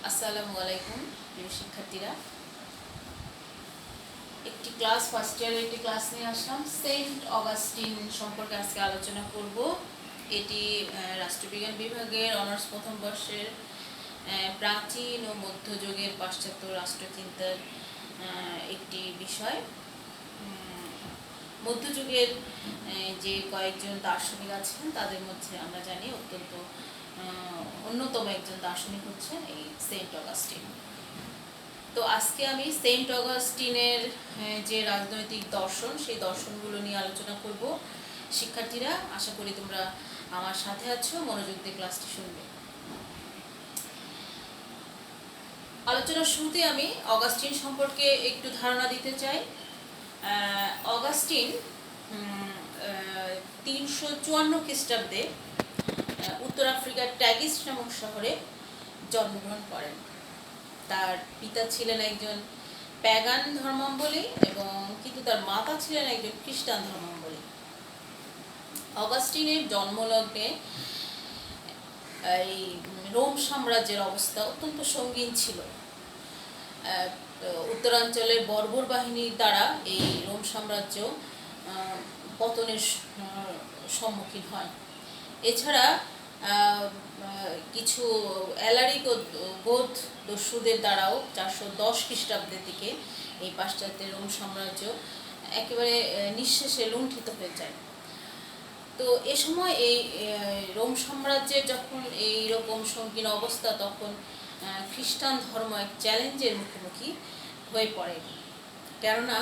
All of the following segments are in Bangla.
আসসালামু আলাইকুম প্রিয় শিক্ষার্থীরা। একটি ক্লাস ফার্স্ট ইয়ারের একটি ক্লাস নিয়ে আসলাম। সেন্ট অগাস্টিন সম্পর্কে আজকে আলোচনা করব। এটি রাষ্ট্রবিজ্ঞান বিভাগের অনার্স প্রথম বর্ষের প্রাচীন ও মধ্যযুগের পাশ্চাত্য রাষ্ট্রচিন্তার একটি বিষয়। মধ্যযুগের যে কয়েকজন দার্শনিক আছেন তাদের মধ্যে আমরা জানি অত্যন্ত অন্যতম একজন দার্শনিক হচ্ছেন এই সেন্ট অগাস্টিন। তো আজকে আমি সেন্ট অগাস্টিনের যে রাজনৈতিক দর্শন সেই দর্শনগুলো নিয়ে আলোচনা করব। শিক্ষার্থীরা, আশা করি তোমরা আমার সাথে আছো, মনোযোগ দিয়ে ক্লাসটি শুনবে। আলোচনার শুরুতে আমি অগাস্টিন সম্পর্কে একটু ধারণা দিতে চাই। অগাস্টিন 354 খ্রিস্টাব্দে উত্তর আফ্রিকার ট্যাগিস নামক শহরে জন্মগ্রহণ করেন। তার পিতা ছিলেন একজন প্যাগান ধর্মাবলম্বী এবং কিন্তু তার মাতা ছিলেন একজন খ্রিস্টান ধর্মাবলম্বী। অগাস্টিনের জন্মলগ্নে এই রোম সাম্রাজ্যের অবস্থা অত্যন্ত সঙ্গীন ছিল। উত্তরাঞ্চলের বর্বর বাহিনীর দ্বারা এই রোম সাম্রাজ্য পতনের সম্মুখীন হয়। এছাড়া কিছু অ্যালারিক ও গোথ দস্যুদের দ্বারাও 410 খ্রিস্টাব্দের দিকে এই পাশ্চাত্যের রোম সাম্রাজ্য একেবারে নিঃশেষে লুণ্ঠিত হয়ে যায়। তো এ সময় এই রোম সাম্রাজ্যের যখন এই রকম সংকীর্ণ অবস্থা, তখন খ্রিস্টান ধর্ম এক চ্যালেঞ্জের মুখোমুখি হয়ে পড়ে। কেননা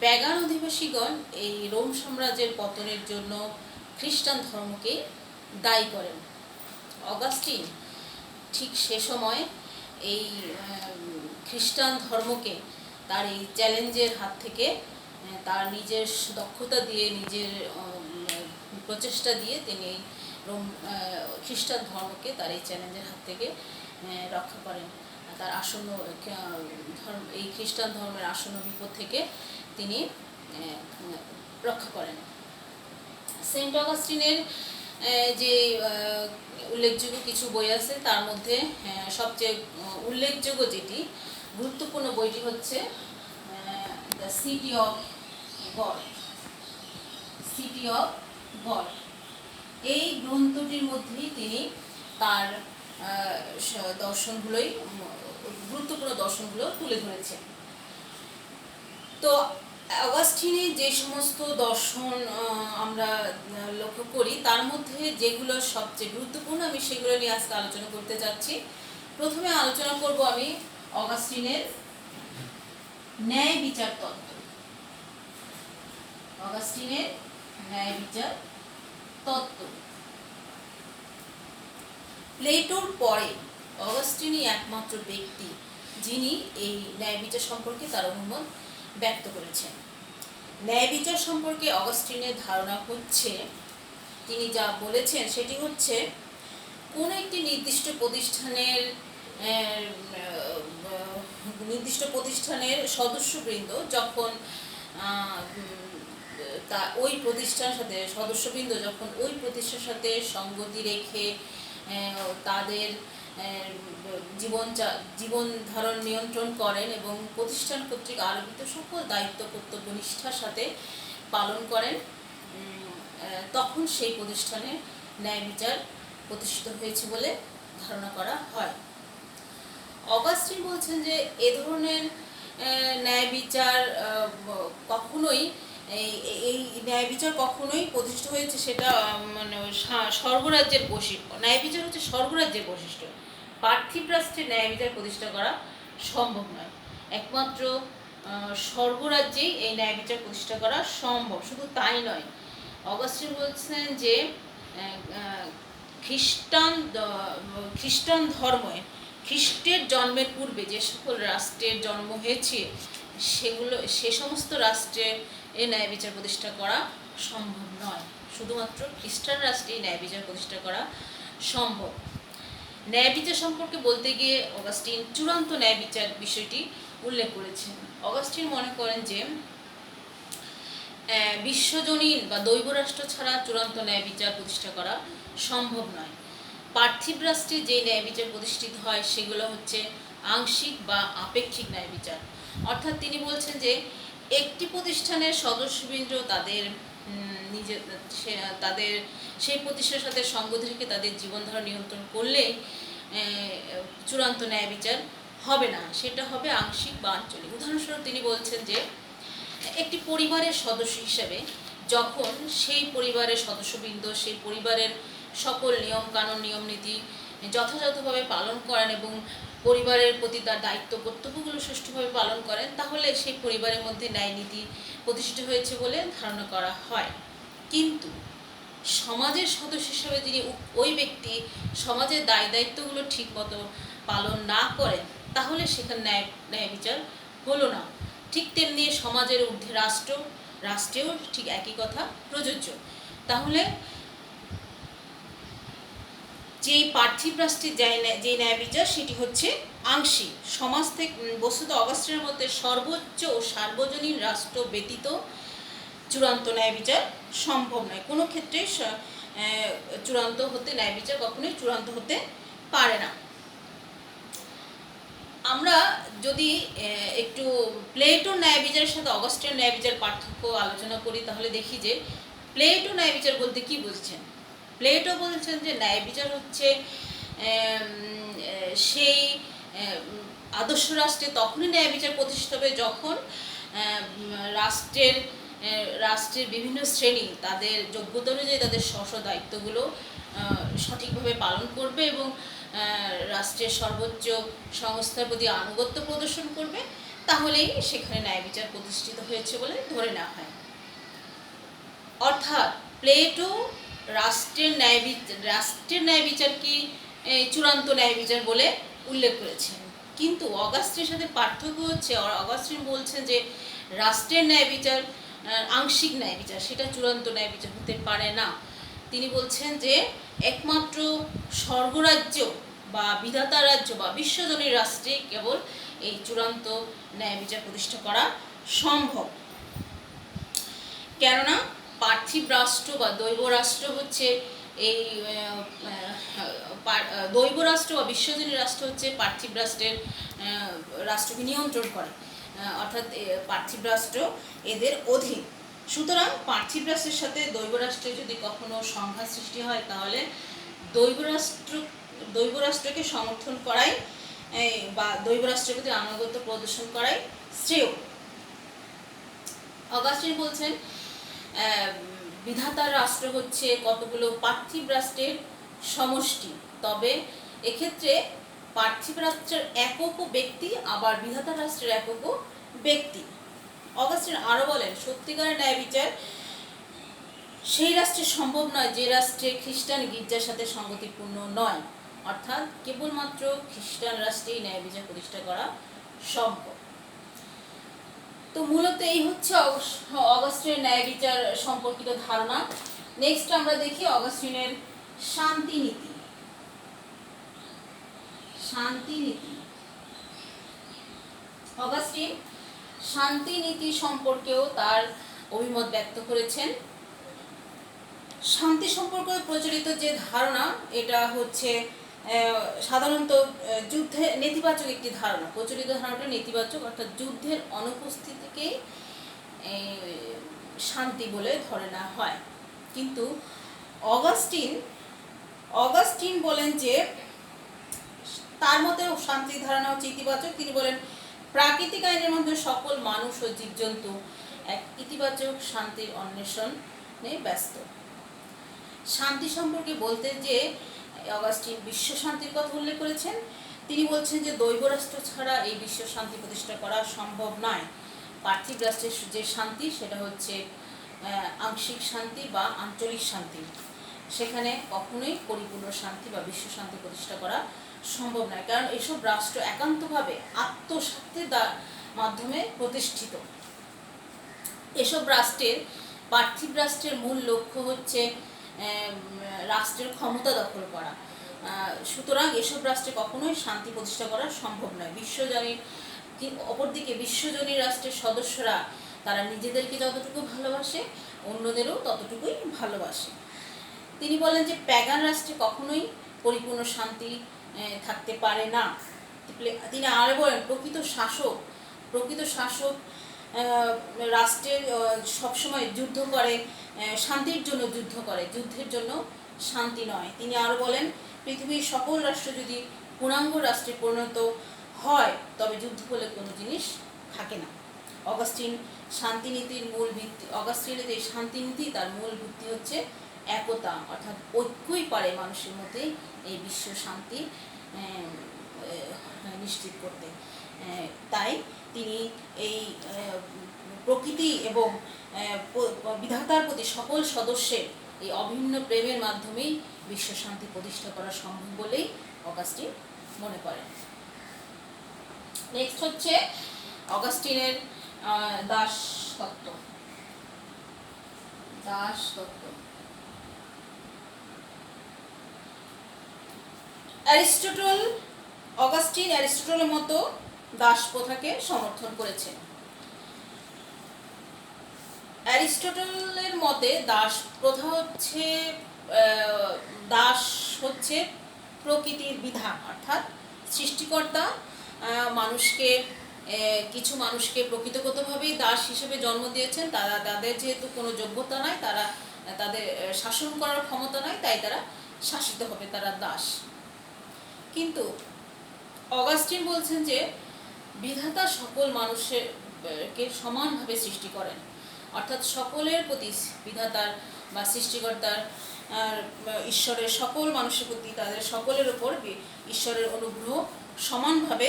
প্যাগান অধিবাসীগণ এই রোম সাম্রাজ্যের পতনের জন্য খ্রিস্টান ধর্মকে দায়ী করেন। অগাস্টিন ঠিক সে সময় এই খ্রিস্টান ধর্মকে তার এই চ্যালেঞ্জের হাত থেকে তার নিজের দক্ষতা দিয়ে, নিজের প্রচেষ্টা দিয়ে তিনি রোম খ্রিস্টান ধর্মকে তার এই চ্যালেঞ্জের হাত থেকে রক্ষা করেন। তার আসন্ন এই খ্রিস্টান ধর্মের আসন্ন বিপদ থেকে তিনি রক্ষা করেন। সেন্ট অগাস্টিনের যে উল্লেখযোগ্য কিছু বই আছে, তার মধ্যে সবচেয়ে উল্লেখযোগ্য যেটি গুরুত্বপূর্ণ বইটি হচ্ছে the city of god. City of god এই গ্রন্থটির মধ্যেই তিনি তার দর্শনগুলোই গুরুত্বপূর্ণ দর্শনগুলো তুলে ধরেছেন। তো অগাস্টিনের যে সমস্ত দর্শন আমরা লক্ষ্য করি, তার মধ্যে যেগুলো সবচেয়ে গুরুত্বপূর্ণ আমি সেগুলো নিয়ে আজকে আলোচনা করতে যাচ্ছি। প্রথমে আলোচনা করব আমি অগাস্টিনের ন্যায় বিচার তত্ত্ব। অগাস্টিনের ন্যায় বিচার তত্ত্ব। প্লেটোর পরে অগাস্টিনই একমাত্র ব্যক্তি যিনি এই ন্যায় বিচার সম্পর্কে তার অনুমত ব্যক্ত করেছেন। ন্যায় বিচার সম্পর্কে অগাস্টিনের ধারণা হচ্ছে, তিনি যা বলেছেন সেটি হচ্ছে, কোন একটি নির্দিষ্ট প্রতিষ্ঠানের সদস্যবৃন্দ যখন ওই প্রতিষ্ঠানের সাথে ওই প্রতিষ্ঠানের সাথে সঙ্গতি রেখে তাদের জীবন ধারণ নিয়ন্ত্রণ করেন এবং প্রতিষ্ঠান কর্তৃক আরোপিত সকল দায়িত্ব কর্তব্য নিষ্ঠার সাথে পালন করেন, তখন সেই প্রতিষ্ঠানে ন্যায় বিচার প্রতিষ্ঠিত হয়েছে বলে ধারণা করা হয়। অগাস্টিন বলছেন যে এ ধরনের ন্যায় বিচার কখনোই এই ন্যায় বিচার কখনোই প্রতিষ্ঠিত হয়েছে সেটা মানে স্বর্গরাজ্যের বৈশিষ্ট্য। ন্যায় বিচার হচ্ছে স্বর্গরাজ্যের বৈশিষ্ট্য। পার্থিব রাষ্ট্রে ন্যায় বিচার প্রতিষ্ঠা করা সম্ভব নয়। একমাত্র স্বর্গরাজ্যেই এই ন্যায় বিচার প্রতিষ্ঠা করা সম্ভব। শুধু তাই নয়, অগাস্টিন বলছেন যে খ্রিস্টান ধর্মে খ্রিস্টের জন্মের পূর্বে যে সকল রাষ্ট্রের জন্ম হয়েছে সে সমস্ত রাষ্ট্রে এই ন্যায় বিচার প্রতিষ্ঠা করা সম্ভব নয়। শুধুমাত্র খ্রিস্টান রাষ্ট্রে ন্যায় বিচার প্রতিষ্ঠা করা সম্ভব। ন্যায় বিচার সম্পর্কে বলতে গিয়ে অগাস্টিন চূড়ান্ত ন্যায় বিচার বিষয়টি উল্লেখ করেছেন। অগাস্টিন মনে করেন যে বিশ্বজনীন বা দৈব রাষ্ট্র ছাড়া চূড়ান্ত ন্যায় বিচার প্রতিষ্ঠা করা সম্ভব নয়। পার্থিব রাষ্ট্রে যে ন্যায় বিচার প্রতিষ্ঠিত হয় সেগুলো হচ্ছে আংশিক বা আপেক্ষিক ন্যায় বিচার। অর্থাৎ তিনি বলছেন যে একটি প্রতিষ্ঠানের সদস্যবৃন্দ তাদের নিজে তাদের সেই প্রতিষ্ঠানের সাথে সঙ্গ থেকে তাদের জীবনধারা নিয়ন্ত্রণ করলেই চূড়ান্ত ন্যায় বিচার হবে না, সেটা হবে আংশিক বা আঞ্চলিক। উদাহরণস্বরূপ তিনি বলছেন যে একটি পরিবারের সদস্য হিসেবে যখন সেই পরিবারের সদস্যবৃন্দ সেই পরিবারের সকল নিয়ম কানুন নিয়ম নীতি যথাযথভাবে পালন করেন এবং পরিবারের প্রতি তার দায়িত্ব কর্তব্যগুলো সুষ্ঠুভাবে পালন করেন, তাহলে সেই পরিবারের মধ্যে ন্যায় নীতি প্রতিষ্ঠিত হয়েছে বলে ধারণা করা হয়। কিন্তু সমাজের সদস্য হিসেবে যিনি ওই ব্যক্তি সমাজের দায় দায়িত্বগুলো ঠিকমতো পালন না করেন, তাহলে সেখানে ন্যায় বিচার হলো না। ঠিক তেমনি সমাজের ঊর্ধ্বে রাষ্ট্রেও ঠিক একই কথা প্রযোজ্য। তাহলে যেই পার্থিব রাষ্ট্রের যে ন্যায় বিচার সেটি হচ্ছে আংশিক। সমাজ থেকে বস্তুত অগাস্টিনের মধ্যে সর্বোচ্চ ও সার্বজনীন রাষ্ট্র ব্যতীত চূড়ান্ত ন্যায় বিচার সম্ভব নয়। কোনো ক্ষেত্রে চূড়ান্ত হতে ন্যায় বিচার কখনোই চূড়ান্ত হতে পারে না। আমরা যদি একটু প্লেটোর ন্যায় বিচারের সাথে অগাস্টিনের ন্যায় বিচার পার্থক্য আলোচনা করি, তাহলে দেখি যে প্লেটো ন্যায় বিচার বলতে কি বলছেন। প্লেটো বলছেন যে ন্যায় বিচার হচ্ছে সেই আদর্শ রাষ্ট্রে তখনই ন্যায় বিচার প্রতিষ্ঠিত হবে যখন রাষ্ট্রের বিভিন্ন শ্রেণী তাদের যোগ্যতা অনুযায়ী তাদের স্ব দায়িত্বগুলো সঠিকভাবে পালন করবে এবং রাষ্ট্রের সর্বোচ্চ সংস্থার প্রতি আনুগত্য প্রদর্শন করবে, তাহলেই সেখানে ন্যায় বিচার প্রতিষ্ঠিত হয়েছে বলে ধরে নেওয়া হয়। অর্থাৎ প্লেটো রাষ্ট্রের ন্যায় বিচার কি চূড়ান্ত ন্যায় বিচার বলে উল্লেখ করেছেন। কিন্তু অগাস্টিনের সাথে পার্থক্য হচ্ছে, অগাস্টিন বলছেন যে রাষ্ট্রের ন্যায় বিচার আংশিক ন্যায় বিচার, সেটা চূড়ান্ত ন্যায় বিচার হতে পারে না। তিনি বলছেন যে একমাত্র স্বর্গরাজ্য বা বিধাতা রাজ্য বা বিশ্বজনীন রাষ্ট্রে কেবল এই চূড়ান্ত ন্যায় বিচার প্রতিষ্ঠা করা সম্ভব। কেননা পার্থিব রাষ্ট্র বা দৈব রাষ্ট্র হচ্ছে এই দৈব রাষ্ট্র বা বিশ্বজনীন রাষ্ট্র হচ্ছে পার্থিব রাষ্ট্রকে নিয়ন্ত্রণ করে, অর্থাৎ পার্থিব রাষ্ট্র এদের অধীন। সুতরাং পার্থিব রাষ্ট্রের সাথে দৈব রাষ্ট্রের যদি কখনো সংঘাত সৃষ্টি হয়, তাহলে দৈব রাষ্ট্রকে সমর্থন করাই বা দৈব রাষ্ট্রের প্রতি আনুগত্য প্রদর্শন করাই শ্রেয়। অগাস্টিন বলছেন বিধাতার রাষ্ট্র হচ্ছে কতগুলো পার্থিব রাষ্ট্রের সমষ্টি, তবে এক্ষেত্রে পার্থিব রাষ্ট্রের একক ব্যক্তি আবার বিধাতার রাষ্ট্রের একক ব্যক্তি। অগাস্টিন আরও বলেন সত্যিকারের ন্যায় বিচার সেই রাষ্ট্রে সম্ভব নয় যে রাষ্ট্রে খ্রিস্টান গির্জার সাথে সঙ্গতিপূর্ণ নয়, অর্থাৎ কেবলমাত্র খ্রিস্টান রাষ্ট্রেই ন্যায় বিচার প্রতিষ্ঠা করা সম্ভব। তো মূলত এই হচ্ছে অগাস্টিনের ন্যায় বিচার সম্পর্কিত ধারণা। নেক্সট আমরা দেখি অগাস্টিনের শান্তিনীতি। অগাস্টিন শান্তিনীতি সম্পর্কেও তার অভিমত ব্যক্ত করেছেন। শান্তি সম্পর্কে প্রচলিত যে ধারণা, এটা হচ্ছে সাধারণত যুদ্ধে নেতিবাচক একটি ধারণা। প্রচলিত ধারণাটা নেতিবাচক, অর্থাৎ যুদ্ধের অনুপস্থিতিকেই শান্তি বলে ধরে নেওয়া হয়। কিন্তু অগাস্টিন বলেন যে তার মতে শান্তির ধারণা হচ্ছে ইতিবাচক। তিনি বলেন প্রাকৃতিক আইনের মধ্যে সকল মানুষ ও জীবজন্তু এক ইতিবাচক শান্তির অন্বেষণে ব্যস্ত। শান্তি সম্পর্কে বলতে যে অগাস্টিন বিশ্ব শান্তির কথা উল্লেখ করেছেন। তিনি বলছেন যে দৈব রাষ্ট্র ছাড়া এই বিশ্ব শান্তি প্রতিষ্ঠা করা সম্ভব নয়। পার্থিব রাষ্ট্রের যে শান্তি সেটা হচ্ছে আংশিক শান্তি বা আঞ্চলিক শান্তি, সেখানে কখনোই পরিপূর্ণ শান্তি বা বিশ্ব শান্তি প্রতিষ্ঠা করা সম্ভব নয়, কারণ এসব রাষ্ট্র একান্তভাবে আত্মস্বার্থের মাধ্যমে প্রতিষ্ঠিত। এসব পার্থিব রাষ্ট্রের মূল লক্ষ্য হচ্ছে রাষ্ট্রের ক্ষমতা দখল করা। সুতরাং এসব রাষ্ট্রে কখনোই শান্তি প্রতিষ্ঠা করা সম্ভব নয়। অপরদিকে বিশ্বজনীন রাষ্ট্রের সদস্যরা তারা নিজেদেরকে যতটুকু ভালোবাসে অন্যদেরও ততটুকুই ভালোবাসে। তিনি বলেন যে প্যাগান রাষ্ট্রে কখনোই পরিপূর্ণ শান্তি থাকতে পারে না। তিনি আরও বলেন প্রকৃত শাসক রাষ্ট্রের সবসময় যুদ্ধ করে, শান্তির জন্য যুদ্ধ করে, যুদ্ধের জন্য শান্তি নয়। তিনি আরও বলেন, পৃথিবীর সকল রাষ্ট্র যদি পূর্ণাঙ্গ রাষ্ট্রে পরিণত হয় তবে যুদ্ধ বলে কোনো জিনিস থাকে না। অগাস্টিনের যে শান্তিনীতি তার মূল ভিত্তি হচ্ছে একতা, অর্থাৎ ঐক্যই পারে মানুষের মধ্যে এই বিশ্ব শান্তি নিশ্চিত করতে। তাই তিনি এই প্রকৃতি এবং বিধাতার প্রতি সকল সদস্যের এই অভিন্ন প্রেমের মাধ্যমেই বিশ্ব শান্তি প্রতিষ্ঠা করা সম্ভব বলেই অগাস্টিন মনে করেন। নেক্সট হচ্ছে অগাস্টিনের দাসতত্ত্ব। অগাস্টিন অ্যারিস্টটলের মতো দাস প্রথাকে সমর্থন করেছেন। অ্যারিস্টটলের মতে দাস হচ্ছে প্রকৃতির বিধান, অর্থাৎ সৃষ্টিকর্তা কিছু মানুষকে প্রকৃতিগতভাবেই দাস হিসেবে জন্ম দিয়েছেন। তাদের যেহেতু কোনো যোগ্যতা নাই, তাদের শাসন করার ক্ষমতা নাই, তাই তারা শাসিত হবে, তারা দাস। কিন্তু অগাস্টিন বলছেন যে বিধাতা সকল মানুষকে সমানভাবে সৃষ্টি করেন, অর্থাৎ সকলের প্রতি বিধাতার বা সৃষ্টিকর্তার ঈশ্বরের সকল মানুষের প্রতি তাদের সকলের উপর ঈশ্বরের অনুগ্রহ সমানভাবে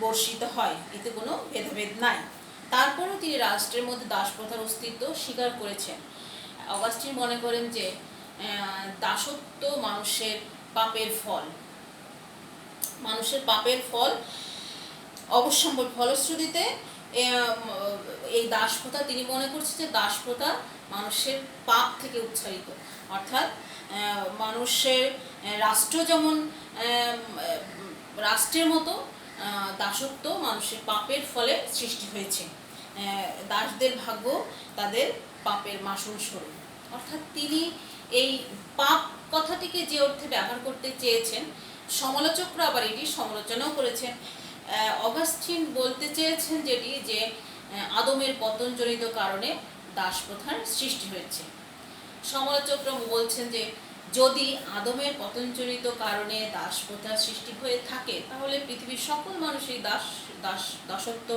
বর্ষিত হয়, এতে কোনো ভেদাভেদ নাই। তারপরেও তিনি রাষ্ট্রের মধ্যে দাস প্রথার অস্তিত্ব স্বীকার করেছেন। অগাস্টিন মনে করেন যে দাসত্ব মানুষের পাপের ফল অবশ্যম্ভাবী। ফলশ্রুতিতে এই দাস প্রথা, তিনি মনে করছেন যে দাস প্রথা মানুষের পাপ থেকে উচ্চারিত, অর্থাৎ মানুষের রাষ্ট্র যেমন রাষ্ট্রের মতো দাসত্ব মানুষের পাপের ফলে সৃষ্টি হয়েছে। দাসদের ভাগ্য তাদের পাপের মাসুল স্বরূপ। অর্থাৎ তিনি এই পাপ কথাটিকে যে অর্থে ব্যবহার করতে চেয়েছেন, সমালোচকরা আবার এটি সমালোচনাও করেছেন। অগাস্টিন বলতে চেয়েছেন যে আদমের পতনজনিত কারণে দাস প্রথার সৃষ্টি হয়েছে। সমালোচকরা বলছেন যে যদি আদমের পতনজনিত কারণে দাস প্রথার সৃষ্টি হয়ে থাকে তাহলে পৃথিবীর সকল মানুষই দাসত্ব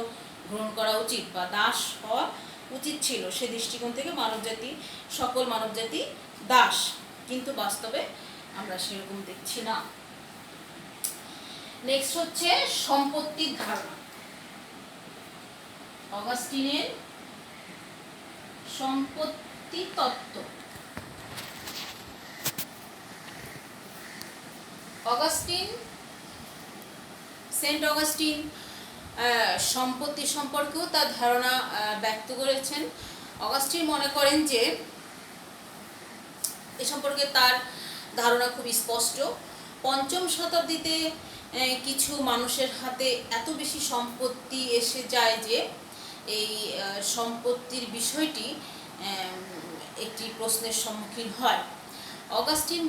গ্রহণ করা উচিত বা দাস হওয়া উচিত ছিল। সে দৃষ্টিকোণ থেকে সকল মানবজাতি দাস, কিন্তু বাস্তবে আমরা সেরকম দেখছি না। নেক্সট হচ্ছে সম্পত্তির ধারণা। অগাস্টিনের সম্পত্তি তত্ত্ব। সেন্ট অগাস্টিন সম্পত্তি সম্পর্কেও তার ধারণা ব্যক্ত করেছেন। অগাস্টিন মনে করেন যে এ সম্পর্কে তার ধারণা খুব স্পষ্ট। পঞ্চম শতাব্দীতে কিছু মানুষের হাতে এত বেশি সম্পত্তি এসে যায় যে এই সম্পত্তির বিষয়টি একটি প্রশ্নের সম্মুখীন হয়। অগাস্টিন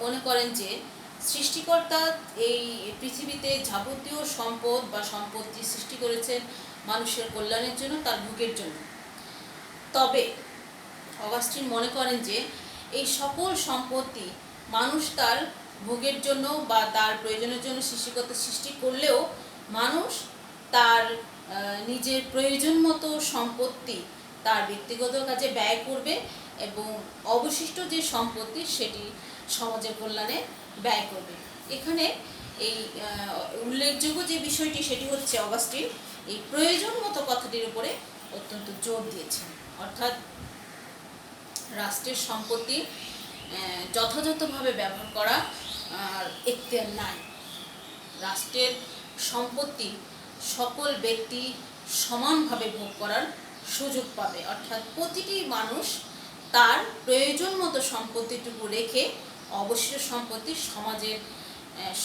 মনে করেন যে সৃষ্টিকর্তা এই পৃথিবীতে যাবতীয় সম্পদ বা সম্পত্তি সৃষ্টি করেছেন মানুষের কল্যাণের জন্য, তার ভোগের জন্য। তবে অগাস্টিন মনে করেন যে এই সকল সম্পত্তি মানুষ তার ভোগের জন্য বা তার প্রয়োজনের জন্য সৃষ্টিকর্তা সৃষ্টি করলেও মানুষ তার নিজের প্রয়োজন মতো সম্পত্তি তার ব্যক্তিগত কাজে ব্যয় করবে এবং অবশিষ্ট যে সম্পত্তি সেটি সমাজের কল্যাণে ব্যয় করবে। এখানে এই উল্লেখযোগ্য যে বিষয়টি সেটি হচ্ছে অগাস্টিন এই প্রয়োজন মতো কথাটির উপরে অত্যন্ত জোর দিয়েছেন, অর্থাৎ রাষ্ট্রের সম্পত্তি যথাযথভাবে ব্যবহার করা আর এখতিয়ার নাই। রাষ্ট্রের সম্পত্তি সকল ব্যক্তি সমানভাবে ভোগ করার সুযোগ পাবে, অর্থাৎ প্রতিটি মানুষ তার প্রয়োজন মতো সম্পত্তিটুকু রেখে অবশিষ্ট সম্পত্তি সমাজের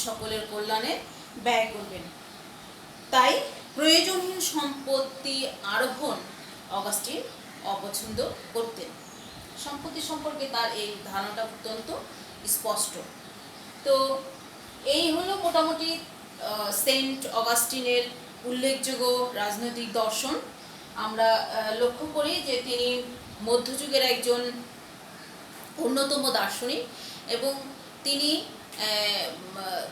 সকলের কল্যাণে ব্যয় করবেন। তাই প্রয়োজনীয় সম্পত্তি আরোহণ অগাস্টিন অপছন্দ করতেন। সম্পত্তি সম্পর্কে তার এই ধারণাটা অত্যন্ত স্পষ্ট। তো এই হলো মোটামুটি সেন্ট অগাস্টিনের উল্লেখযোগ্য রাজনৈতিক দর্শন। আমরা লক্ষ্য করি যে তিনি মধ্যযুগের একজন অন্যতম দার্শনিক এবং তিনি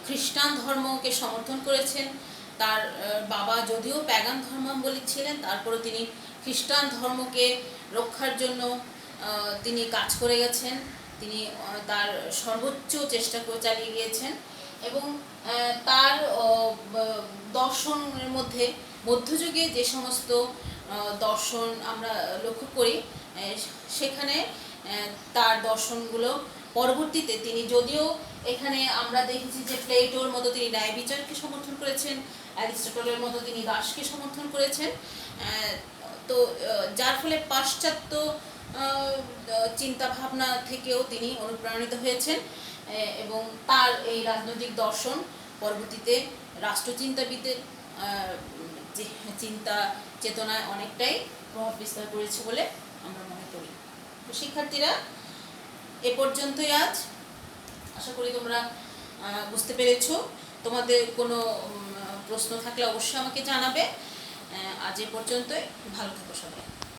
খ্রিস্টান ধর্মকে সমর্থন করেছেন। তার বাবা যদিও প্যাগান ধর্মাবলম্বী ছিলেন, তারপরে তিনি খ্রিস্টান ধর্মকে রক্ষার জন্য তিনি কাজ করে গেছেন। তিনি তার সর্বোচ্চ চেষ্টা করে চালিয়ে গিয়েছেন এবং তার দর্শনের মধ্যে মধ্যযুগে যে সমস্ত দর্শন আমরা লক্ষ্য করি, সেখানে তার দর্শনগুলো পরবর্তীতে তিনি যদিও এখানে আমরা দেখেছি যে প্লেটোর মতো তিনি ন্যায় বিচারকে সমর্থন করেছেন, অ্যারিস্টটলের মতো তিনি দাসকে সমর্থন করেছেন। তো যার ফলে পাশ্চাত্য চিন্তাভাবনা থেকেও তিনি অনুপ্রাণিত হয়েছেন এবং তার এই রাজনৈতিক দর্শন পরবর্তীতে রাষ্ট্রচিন্তাবিদের চিন্তা চেতনায় অনেকটাই প্রভাব বিস্তার করেছে বলে আমরা মনে করি। তো শিক্ষার্থীরা, এ পর্যন্তই আজ। আশা করি তোমরা বুঝতে পেরেছো। তোমাদের কোনো প্রশ্ন থাকলে অবশ্যই আমাকে জানাবে। আজ এ পর্যন্তই। ভালো থেকো সবাই।